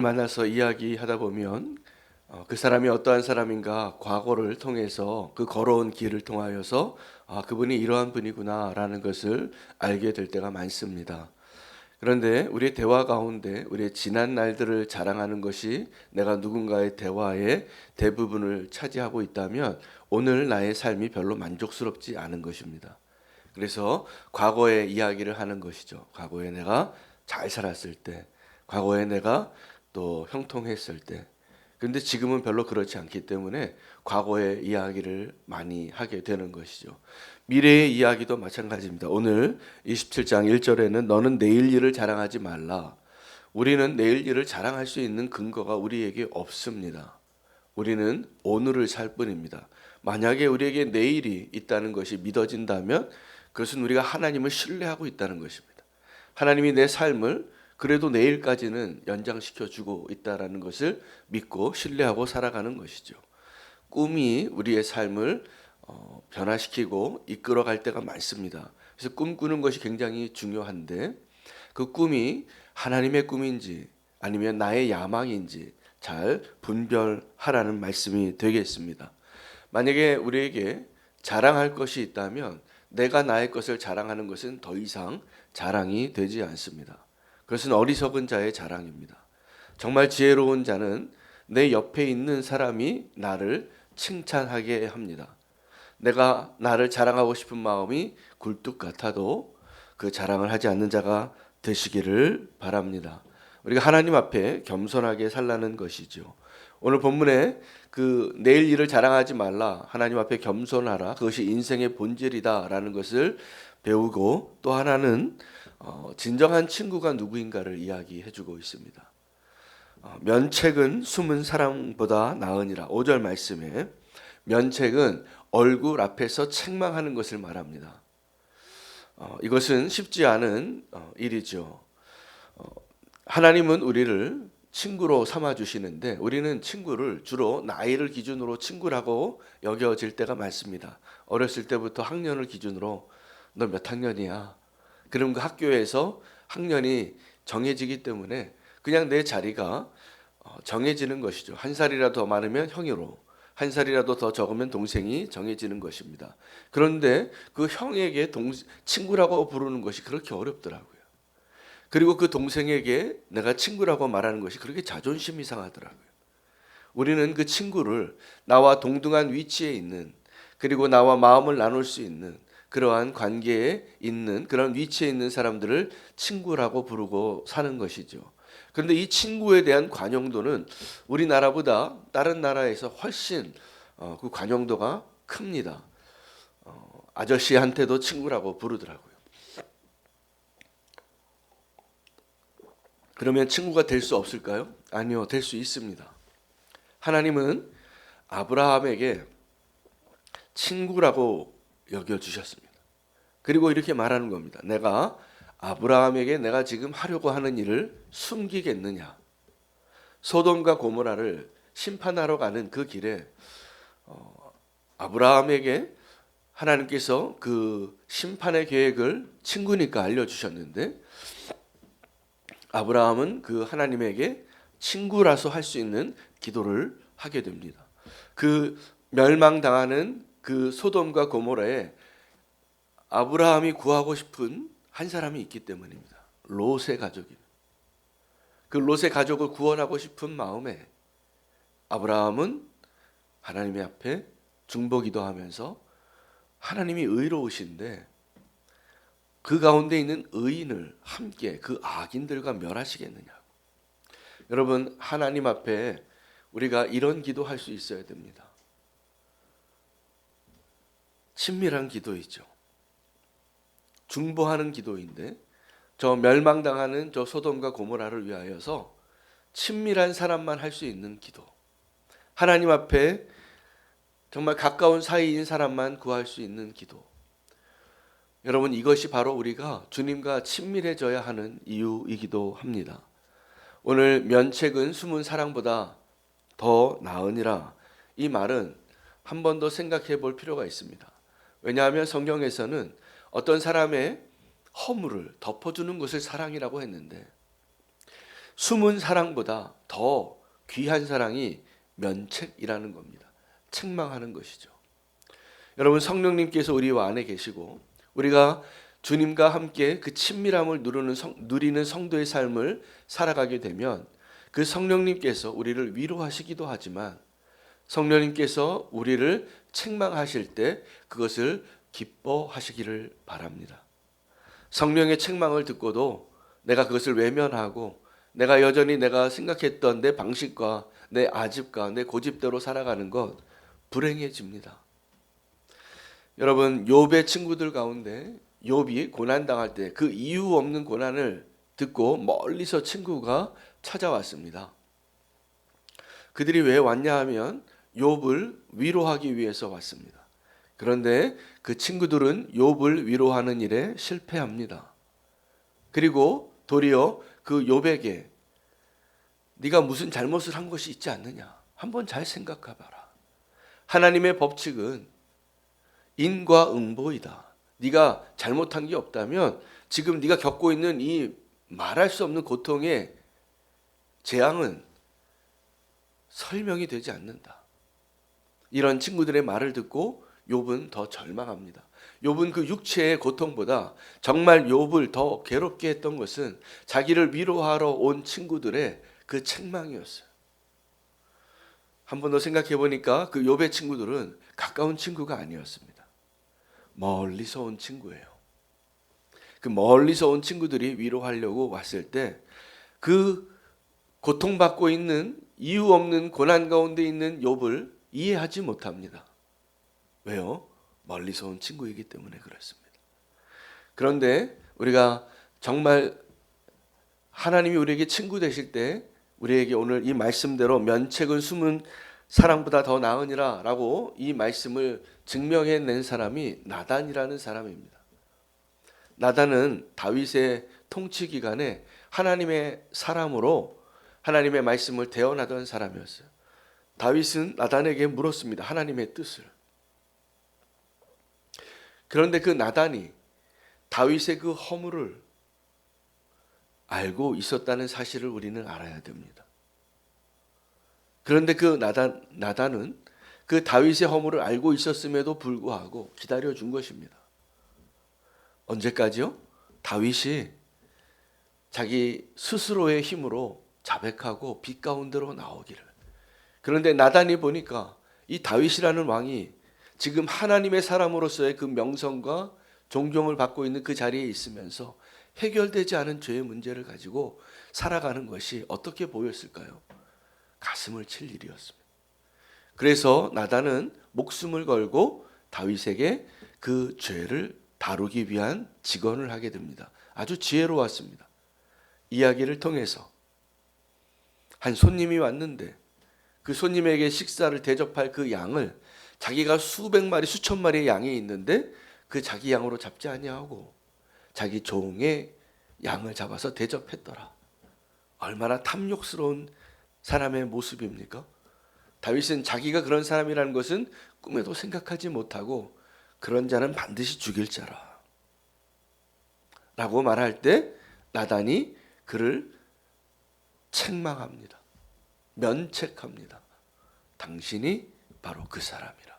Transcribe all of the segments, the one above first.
만나서 이야기하다 보면 그 사람이 어떠한 사람인가 과거를 통해서 그 걸어온 길을 통하여서 그분이 이러한 분이구나라는 것을 알게 될 때가 많습니다. 그런데 우리의 대화 가운데 우리의 지난 날들을 자랑하는 것이 내가 누군가의 대화의 대부분을 차지하고 있다면 오늘 나의 삶이 별로 만족스럽지 않은 것입니다. 그래서 과거의 이야기를 하는 것이죠. 과거에 내가 잘 살았을 때, 과거에 내가 또 형통했을 때. 그런데 지금은 별로 그렇지 않기 때문에 과거의 이야기를 많이 하게 되는 것이죠. 미래의 이야기도 마찬가지입니다. 오늘 27장 1절에는 너는 내일 일을 자랑하지 말라. 우리는 내일 일을 자랑할 수 있는 근거가 우리에게 없습니다. 우리는 오늘을 살 뿐입니다. 만약에 우리에게 내일이 있다는 것이 믿어진다면 그것은 우리가 하나님을 신뢰하고 있다는 것입니다. 하나님이 내 삶을 그래도 내일까지는 연장시켜 주고 있다는 것을 믿고 신뢰하고 살아가는 것이죠. 꿈이 우리의 삶을 변화시키고 이끌어갈 때가 많습니다. 그래서 꿈꾸는 것이 굉장히 중요한데 그 꿈이 하나님의 꿈인지 아니면 나의 야망인지 잘 분별하라는 말씀이 되겠습니다. 만약에 우리에게 자랑할 것이 있다면 내가 나의 것을 자랑하는 것은 더 이상 자랑이 되지 않습니다. 그것은 어리석은 자의 자랑입니다. 정말 지혜로운 자는 내 옆에 있는 사람이 나를 칭찬하게 합니다. 내가 나를 자랑하고 싶은 마음이 굴뚝 같아도 그 자랑을 하지 않는 자가 되시기를 바랍니다. 우리가 하나님 앞에 겸손하게 살라는 것이죠. 오늘 본문에 그 내일 일을 자랑하지 말라, 하나님 앞에 겸손하라, 그것이 인생의 본질이다라는 것을 배우고, 또 하나는 진정한 친구가 누구인가를 이야기해주고 있습니다. 면책은 숨은 사랑보다 나으니라. 5절 말씀에 면책은 얼굴 앞에서 책망하는 것을 말합니다. 이것은 쉽지 않은 일이죠. 하나님은 우리를 친구로 삼아 주시는데 우리는 친구를 주로 나이를 기준으로 친구라고 여겨질 때가 많습니다. 어렸을 때부터 학년을 기준으로 너 몇 학년이야? 그럼 그 학교에서 학년이 정해지기 때문에 그냥 내 자리가 정해지는 것이죠. 한 살이라도 더 많으면 형으로, 한 살이라도 더 적으면 동생이 정해지는 것입니다. 그런데 그 형에게 친구라고 부르는 것이 그렇게 어렵더라고요. 그리고 그 동생에게 내가 친구라고 말하는 것이 그렇게 자존심이 상하더라고요. 우리는 그 친구를 나와 동등한 위치에 있는, 그리고 나와 마음을 나눌 수 있는 그러한 관계에 있는 그런 위치에 있는 사람들을 친구라고 부르고 사는 것이죠. 그런데 이 친구에 대한 관용도는 우리나라보다 다른 나라에서 훨씬 그 관용도가 큽니다. 아저씨한테도 친구라고 부르더라고요. 그러면 친구가 될 수 없을까요? 아니요, 될 수 있습니다. 하나님은 아브라함에게 친구라고 여겨주셨습니다. 그리고 이렇게 말하는 겁니다. 내가 아브라함에게 내가 지금 하려고 하는 일을 숨기겠느냐. 소돔과 고모라를 심판하러 가는 그 길에 아브라함에게 하나님께서 그 심판의 계획을 친구니까 알려주셨는데 아브라함은 그 하나님에게 친구라서 할 수 있는 기도를 하게 됩니다. 그 멸망당하는 그 소돔과 고모라에 아브라함이 구하고 싶은 한 사람이 있기 때문입니다. 롯의 가족입니다. 그 롯의 가족을 구원하고 싶은 마음에 아브라함은 하나님의 앞에 중보기도하면서 하나님이 의로우신데 그 가운데 있는 의인을 함께 그 악인들과 멸하시겠느냐고. 여러분, 하나님 앞에 우리가 이런 기도할 수 있어야 됩니다. 친밀한 기도이죠. 중보하는 기도인데 저 멸망당하는 저 소돔과 고모라를 위하여서 친밀한 사람만 할 수 있는 기도. 하나님 앞에 정말 가까운 사이인 사람만 구할 수 있는 기도. 여러분, 이것이 바로 우리가 주님과 친밀해져야 하는 이유이기도 합니다. 오늘 면책은 숨은 사랑보다 더 나으니라. 이 말은 한 번 더 생각해 볼 필요가 있습니다. 왜냐하면 성경에서는 어떤 사람의 허물을 덮어주는 것을 사랑이라고 했는데 숨은 사랑보다 더 귀한 사랑이 면책이라는 겁니다. 책망하는 것이죠. 여러분, 성령님께서 우리와 안에 계시고 우리가 주님과 함께 그 친밀함을 누리는 성도의 삶을 살아가게 되면 그 성령님께서 우리를 위로하시기도 하지만 성령님께서 우리를 책망하실 때 그것을 기뻐하시기를 바랍니다. 성령의 책망을 듣고도 내가 그것을 외면하고 내가 여전히 내가 생각했던 내 방식과 내 아집과 내 고집대로 살아가는 것 불행해집니다. 여러분, 욥의 친구들 가운데 욥이 고난당할 때 그 이유 없는 고난을 듣고 멀리서 친구가 찾아왔습니다. 그들이 왜 왔냐 하면 욥을 위로하기 위해서 왔습니다. 그런데 그 친구들은 욥을 위로하는 일에 실패합니다. 그리고 도리어 그 욥에게 네가 무슨 잘못을 한 것이 있지 않느냐, 한번 잘 생각해봐라. 하나님의 법칙은 인과 응보이다. 네가 잘못한 게 없다면 지금 네가 겪고 있는 이 말할 수 없는 고통의 재앙은 설명이 되지 않는다. 이런 친구들의 말을 듣고 욥은 더 절망합니다. 욥은 그 육체의 고통보다 정말 욥을 더 괴롭게 했던 것은 자기를 위로하러 온 친구들의 그 책망이었어요. 한 번 더 생각해 보니까 그 욥의 친구들은 가까운 친구가 아니었습니다. 멀리서 온 친구예요. 그 멀리서 온 친구들이 위로하려고 왔을 때 그 고통받고 있는 이유 없는 고난 가운데 있는 욥을 이해하지 못합니다. 왜요? 멀리서 온 친구이기 때문에 그렇습니다. 그런데 우리가 정말 하나님이 우리에게 친구 되실 때 우리에게 오늘 이 말씀대로 면책은 숨은 사랑보다 더 나으니라 라고 이 말씀을 증명해낸 사람이 나단이라는 사람입니다. 나단은 다윗의 통치 기간에 하나님의 사람으로 하나님의 말씀을 대언하던 사람이었어요. 다윗은 나단에게 물었습니다. 하나님의 뜻을. 그런데 그 나단이 다윗의 그 허물을 알고 있었다는 사실을 우리는 알아야 됩니다. 그런데 그 나단은 그 다윗의 허물을 알고 있었음에도 불구하고 기다려준 것입니다. 언제까지요? 다윗이 자기 스스로의 힘으로 자백하고 빛 가운데로 나오기를. 그런데 나단이 보니까 이 다윗이라는 왕이 지금 하나님의 사람으로서의 그 명성과 존경을 받고 있는 그 자리에 있으면서 해결되지 않은 죄의 문제를 가지고 살아가는 것이 어떻게 보였을까요? 가슴을 칠 일이었습니다. 그래서 나단은 목숨을 걸고 다윗에게 그 죄를 다루기 위한 직언을 하게 됩니다. 아주 지혜로웠습니다. 이야기를 통해서 한 손님이 왔는데 그 손님에게 식사를 대접할 그 양을 자기가 수백 마리 수천 마리의 양이 있는데 그 자기 양으로 잡지 아니하고 자기 종의 양을 잡아서 대접했더라. 얼마나 탐욕스러운 사람의 모습입니까? 다윗은 자기가 그런 사람이라는 것은 꿈에도 생각하지 못하고 그런 자는 반드시 죽일 자라 라고 말할 때 나단이 그를 책망합니다. 면책합니다. 당신이 바로 그 사람이라.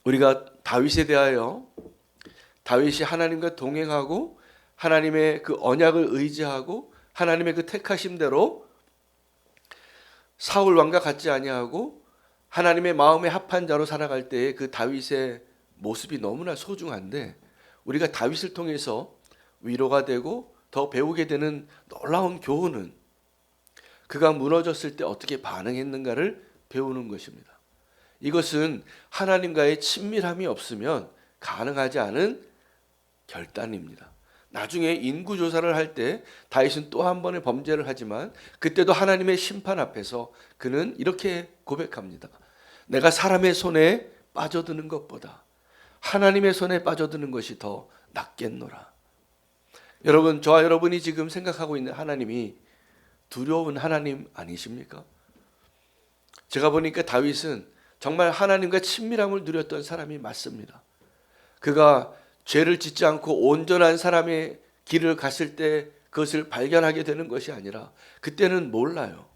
우리가 다윗에 대하여 다윗이 하나님과 동행하고 하나님의 그 언약을 의지하고 하나님의 그 택하심대로 사울 왕과 같지 아니하고 하나님의 마음에 합한 자로 살아갈 때의 그 다윗의 모습이 너무나 소중한데 우리가 다윗을 통해서 위로가 되고 더 배우게 되는 놀라운 교훈은 그가 무너졌을 때 어떻게 반응했는가를 배우는 것입니다. 이것은 하나님과의 친밀함이 없으면 가능하지 않은 결단입니다. 나중에 인구조사를 할 때 다윗은 또 한 번의 범죄를 하지만 그때도 하나님의 심판 앞에서 그는 이렇게 고백합니다. 내가 사람의 손에 빠져드는 것보다 하나님의 손에 빠져드는 것이 더 낫겠노라. 여러분, 저와 여러분이 지금 생각하고 있는 하나님이 두려운 하나님 아니십니까? 제가 보니까 다윗은 정말 하나님과 친밀함을 누렸던 사람이 맞습니다. 그가 죄를 짓지 않고 온전한 사람의 길을 갔을 때 그것을 발견하게 되는 것이 아니라 그때는 몰라요.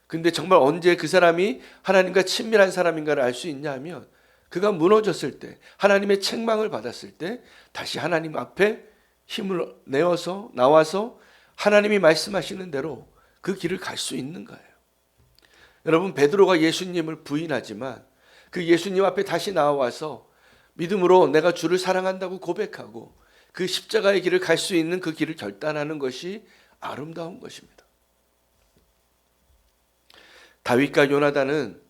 근데 정말 언제 그 사람이 하나님과 친밀한 사람인가를 알 수 있냐 하면 그가 무너졌을 때, 하나님의 책망을 받았을 때 다시 하나님 앞에 힘을 내어서 나와서 하나님이 말씀하시는 대로 그 길을 갈 수 있는 거예요. 여러분, 베드로가 예수님을 부인하지만 그 예수님 앞에 다시 나와서 믿음으로 내가 주를 사랑한다고 고백하고 그 십자가의 길을 갈 수 있는 그 길을 결단하는 것이 아름다운 것입니다. 다윗과 요나단은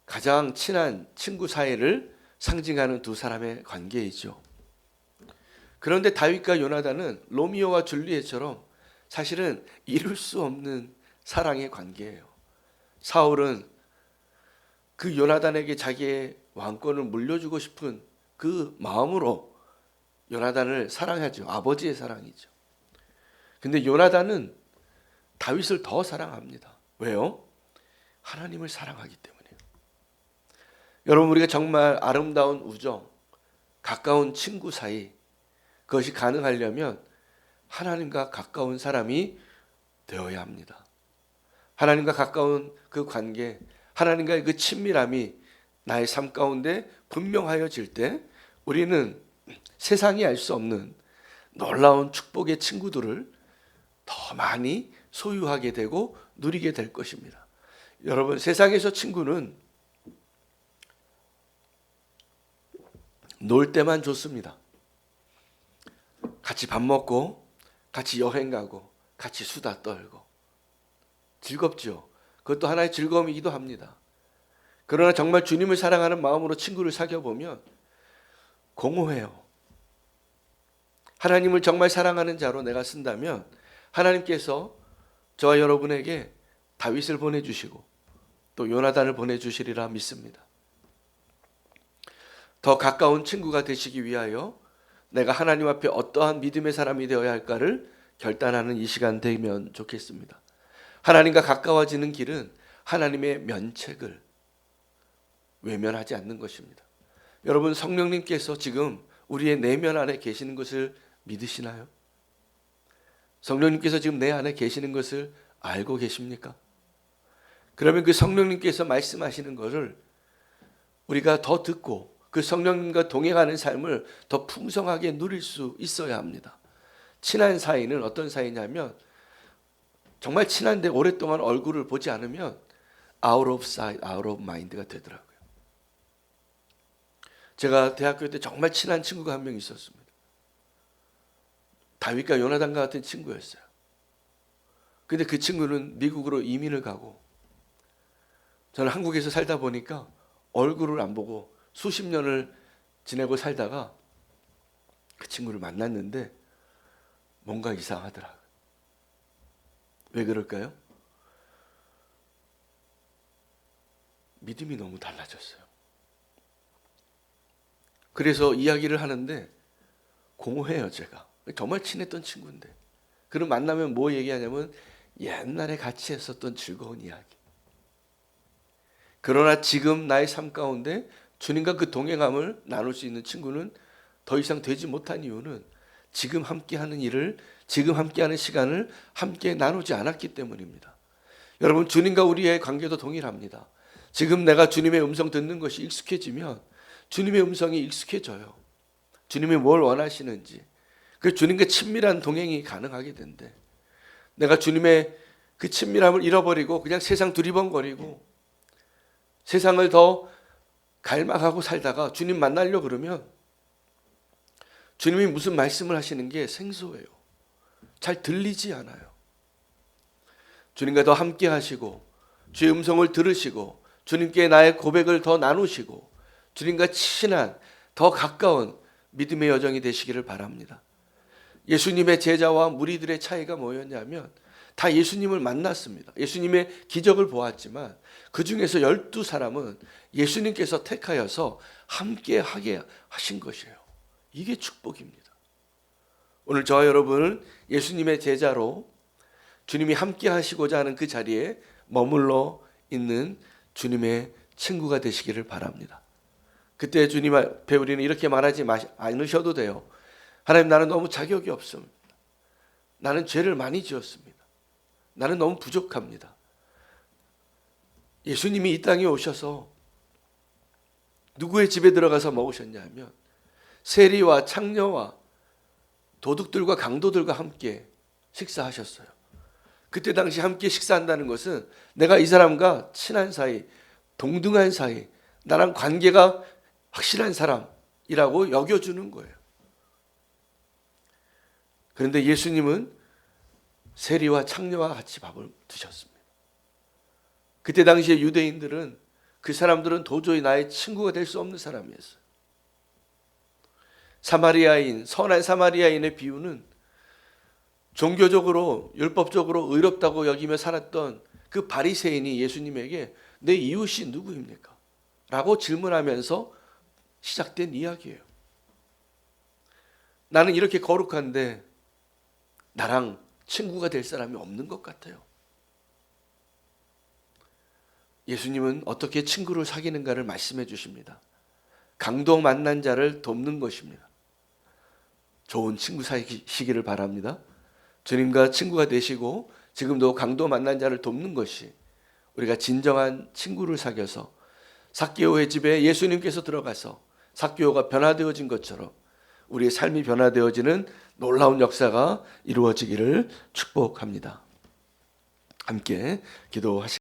가장 친한 친구 사이를 상징하는 두 사람의 관계이죠. 그런데 다윗과 요나단은 로미오와 줄리엣처럼 사실은 이룰 수 없는 사랑의 관계예요. 사울은 그 요나단에게 자기의 왕권을 물려주고 싶은 그 마음으로 요나단을 사랑하죠. 아버지의 사랑이죠. 근데 요나단은 다윗을 더 사랑합니다. 왜요? 하나님을 사랑하기 때문이에요. 여러분, 우리가 정말 아름다운 우정, 가까운 친구 사이, 그것이 가능하려면 하나님과 가까운 사람이 되어야 합니다. 하나님과 가까운 그 관계, 하나님과의 그 친밀함이 나의 삶 가운데 분명하여질 때 우리는 세상이 알 수 없는 놀라운 축복의 친구들을 더 많이 소유하게 되고 누리게 될 것입니다. 여러분, 세상에서 친구는 놀 때만 좋습니다. 같이 밥 먹고 같이 여행 가고 같이 수다 떨고 즐겁죠. 그것도 하나의 즐거움이기도 합니다. 그러나 정말 주님을 사랑하는 마음으로 친구를 사귀어 보면 공허해요. 하나님을 정말 사랑하는 자로 내가 쓴다면 하나님께서 저와 여러분에게 다윗을 보내주시고 또 요나단을 보내주시리라 믿습니다. 더 가까운 친구가 되시기 위하여 내가 하나님 앞에 어떠한 믿음의 사람이 되어야 할까를 결단하는 이 시간 되면 좋겠습니다. 하나님과 가까워지는 길은 하나님의 면책을 외면하지 않는 것입니다. 여러분, 성령님께서 지금 우리의 내면 안에 계시는 것을 믿으시나요? 성령님께서 지금 내 안에 계시는 것을 알고 계십니까? 그러면 그 성령님께서 말씀하시는 것을 우리가 더 듣고 그 성령님과 동행하는 삶을 더 풍성하게 누릴 수 있어야 합니다. 친한 사이는 어떤 사이냐면 정말 친한데 오랫동안 얼굴을 보지 않으면 out of sight, out of mind가 되더라고요. 제가 대학교 때 정말 친한 친구가 한 명 있었습니다. 다윗과 요나단과 같은 친구였어요. 근데 그 친구는 미국으로 이민을 가고 저는 한국에서 살다 보니까 얼굴을 안 보고 수십 년을 지내고 살다가 그 친구를 만났는데 뭔가 이상하더라고요. 왜 그럴까요? 믿음이 너무 달라졌어요. 그래서 이야기를 하는데 공허해요, 제가. 정말 친했던 친구인데. 그럼 만나면 뭐 얘기하냐면 옛날에 같이 했었던 즐거운 이야기. 그러나 지금 나의 삶 가운데 주님과 그 동행함을 나눌 수 있는 친구는 더 이상 되지 못한 이유는 지금 함께하는 일을, 지금 함께하는 시간을 함께 나누지 않았기 때문입니다. 여러분, 주님과 우리의 관계도 동일합니다. 지금 내가 주님의 음성 듣는 것이 익숙해지면 주님의 음성이 익숙해져요. 주님이 뭘 원하시는지, 그 주님과 친밀한 동행이 가능하게 된대. 내가 주님의 그 친밀함을 잃어버리고 그냥 세상 두리번거리고 세상을 더 갈망하고 살다가 주님 만나려고 그러면 주님이 무슨 말씀을 하시는 게 생소해요. 잘 들리지 않아요. 주님과 더 함께 하시고 주의 음성을 들으시고 주님께 나의 고백을 더 나누시고 주님과 친한 더 가까운 믿음의 여정이 되시기를 바랍니다. 예수님의 제자와 무리들의 차이가 뭐였냐면 다 예수님을 만났습니다. 예수님의 기적을 보았지만 그 중에서 12사람은 예수님께서 택하여서 함께 하게 하신 것이에요. 이게 축복입니다. 오늘 저와 여러분은 예수님의 제자로 주님이 함께 하시고자 하는 그 자리에 머물러 있는 주님의 친구가 되시기를 바랍니다. 그때 주님 앞에 우리는 이렇게 말하지 않으셔도 돼요. 하나님, 나는 너무 자격이 없습니다. 나는 죄를 많이 지었습니다. 나는 너무 부족합니다. 예수님이 이 땅에 오셔서 누구의 집에 들어가서 먹으셨냐 하면 세리와 창녀와 도둑들과 강도들과 함께 식사하셨어요. 그때 당시 함께 식사한다는 것은 내가 이 사람과 친한 사이, 동등한 사이, 나랑 관계가 확실한 사람이라고 여겨주는 거예요. 그런데 예수님은 세리와 창녀와 같이 밥을 드셨습니다. 그때 당시에 유대인들은 그 사람들은 도저히 나의 친구가 될 수 없는 사람이었어요. 사마리아인, 선한 사마리아인의 비유는 종교적으로 율법적으로 의롭다고 여기며 살았던 그 바리새인이 예수님에게 내 이웃이 누구입니까? 라고 질문하면서 시작된 이야기예요. 나는 이렇게 거룩한데 나랑 친구가 될 사람이 없는 것 같아요. 예수님은 어떻게 친구를 사귀는가를 말씀해 주십니다. 강도 만난 자를 돕는 것입니다. 좋은 친구 사귀시기를 바랍니다. 주님과 친구가 되시고 지금도 강도 만난 자를 돕는 것이 우리가 진정한 친구를 사귀어서 삭개오의 집에 예수님께서 들어가서 삭개오가 변화되어진 것처럼 우리의 삶이 변화되어지는 놀라운 역사가 이루어지기를 축복합니다. 함께 기도하시겠습니다.